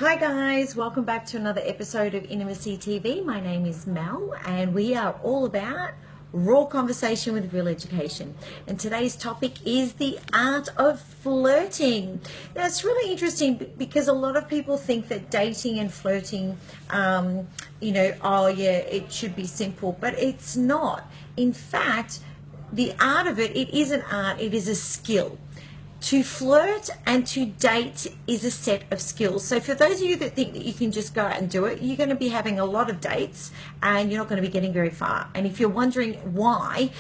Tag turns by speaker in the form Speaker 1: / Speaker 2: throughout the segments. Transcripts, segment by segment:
Speaker 1: Hi guys, welcome back to another episode of Intimacy TV. My name is Mel and we are all about raw conversation with real education. And today's topic is the art of flirting. Now it's really interesting because a lot of people think that dating and flirting, oh yeah, it should be simple, but it's not. In fact, the art of it is an art, it is a skill. To flirt and to date is a set of skills. So for those of you that think that you can just go out and do it, you're going to be having a lot of dates and you're not going to be getting very far. And if you're wondering why,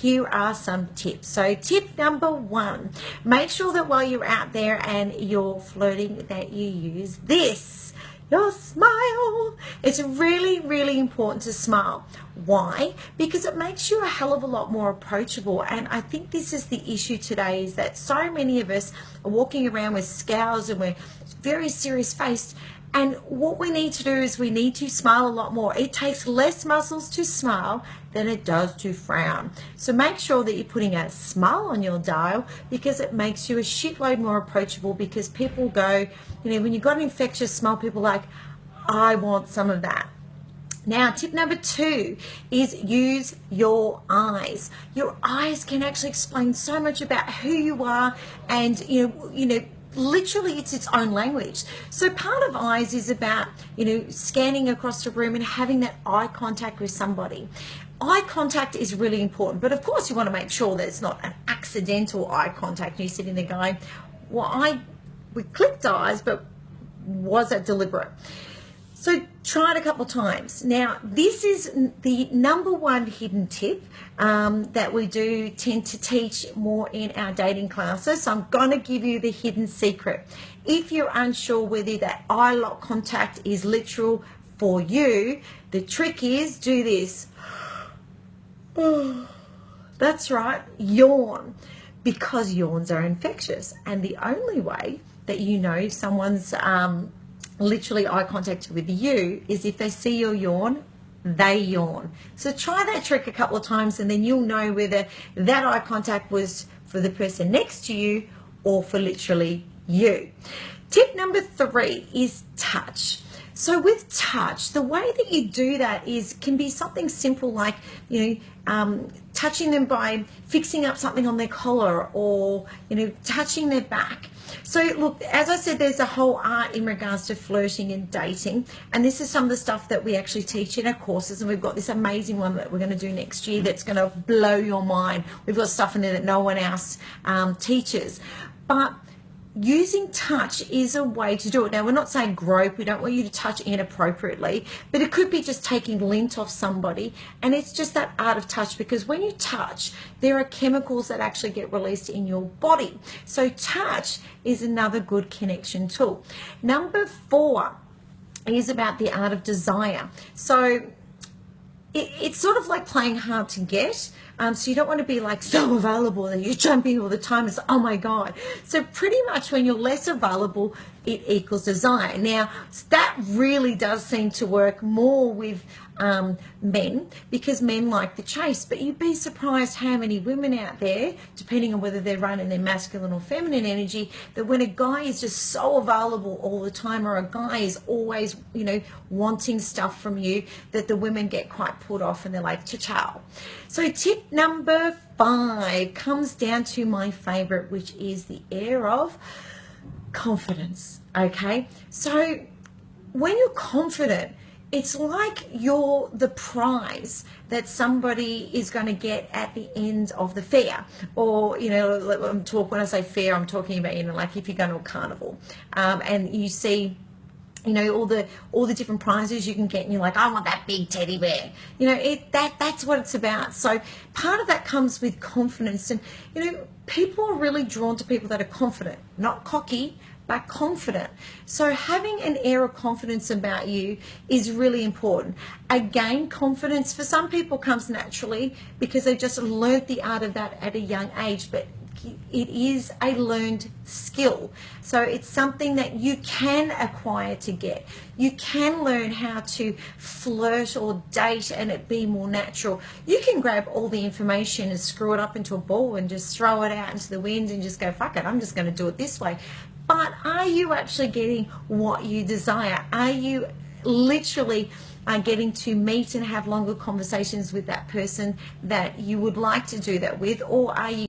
Speaker 1: here are some tips. So tip number one, make sure that while you're out there and you're flirting that you use this. Your smile. It's really, really important to smile. Why? Because it makes you a hell of a lot more approachable. And I think this is the issue today, is that so many of us are walking around with scowls and we're very serious faced. And what we need to do is we need to smile a lot more. It takes less muscles to smile than it does to frown. So make sure that you're putting a smile on your dial, because it makes you a shitload more approachable. Because people go, when you've got an infectious smile, people are like, I want some of that. Now, tip number two is use your eyes. Your eyes can actually explain so much about who you are, and literally it's its own language. So part of eyes is about, scanning across the room and having that eye contact with somebody. Eye contact is really important, but of course you want to make sure that it's not an accidental eye contact. You're sitting there going, well, we clicked eyes, but was it deliberate? So try it a couple of times. Now, this is the number one hidden tip that we do tend to teach more in our dating classes. So I'm going to give you the hidden secret. If you're unsure whether that eye lock contact is literal for you, the trick is do this. That's right, yawn, because yawns are infectious. And the only way that you know if someone's literally eye contact with you is if they see your yawn, they yawn. So try that trick a couple of times and then you'll know whether that eye contact was for the person next to you or for literally you. Tip number three is touch. So with touch, the way that you do that can be something simple like, touching them by fixing up something on their collar or, touching their back. So look, as I said, there's a whole art in regards to flirting and dating. And this is some of the stuff that we actually teach in our courses. And we've got this amazing one that we're going to do next year that's going to blow your mind. We've got stuff in there that no one else teaches. But using touch is a way to do it. Now, we're not saying grope. We don't want you to touch inappropriately, but it could be just taking lint off somebody. And it's just that art of touch, because when you touch, there are chemicals that actually get released in your body. So touch is another good connection tool. Number four is about the art of desire. So it's sort of like playing hard to get. So you don't want to be like so available that you're jumping all the time. It's oh my God. So pretty much when you're less available, it equals desire. Now that really does seem to work more with men, because men like the chase, but you'd be surprised how many women out there, depending on whether they're running their masculine or feminine energy, that when a guy is just so available all the time, or a guy is always wanting stuff from you, that the women get quite put off and they're like cha-chow. So tip number five comes down to my favorite, which is the air of confidence. Okay, so when you're confident, it's like you're the prize that somebody is going to get at the end of the fair. Or, when I say fair, I'm talking about, like if you're going to a carnival and you see, all the different prizes you can get, and you're like, I want that big teddy bear. That's what it's about. So part of that comes with confidence. And, people are really drawn to people that are confident, not cocky, but confident. So having an air of confidence about you is really important. Again, confidence for some people comes naturally because they just learnt the art of that at a young age, but it is a learned skill. So it's something that you can acquire to get. You can learn how to flirt or date and it be more natural. You can grab all the information and screw it up into a ball and just throw it out into the wind and just go, fuck it, I'm just going to do it this way. but are you actually getting what you desire? Are you literally getting to meet and have longer conversations with that person that you would like to do that with, or are you